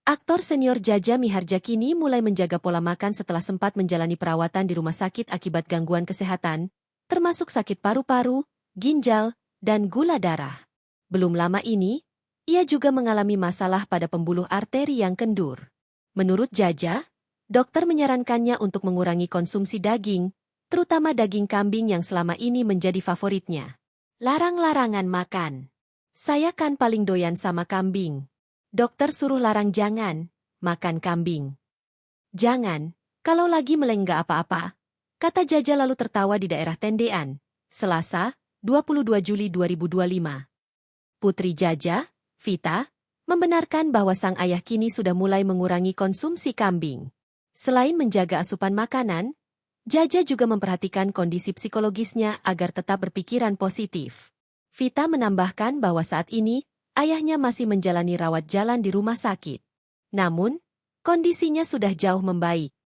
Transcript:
Aktor senior Jaja Miharja kini mulai menjaga pola makan setelah sempat menjalani perawatan di rumah sakit akibat gangguan kesehatan, termasuk sakit paru-paru, ginjal, dan gula darah. Belum lama ini, ia juga mengalami masalah pada pembuluh arteri yang kendur. Menurut Jaja, dokter menyarankannya untuk mengurangi konsumsi daging, terutama daging kambing yang selama ini menjadi favoritnya. Larang-larangan makan. Saya kan paling doyan sama kambing. Dokter suruh larang jangan makan kambing. Jangan, kalau lagi meleng nggak apa-apa, kata Jaja lalu tertawa di daerah Tendean, Selasa, 22 Juli 2025. Putri Jaja, Vita, membenarkan bahwa sang ayah kini sudah mulai mengurangi konsumsi kambing. Selain menjaga asupan makanan, Jaja juga memperhatikan kondisi psikologisnya agar tetap berpikiran positif. Vita menambahkan bahwa saat ini, ayahnya masih menjalani rawat jalan di rumah sakit. Namun, kondisinya sudah jauh membaik.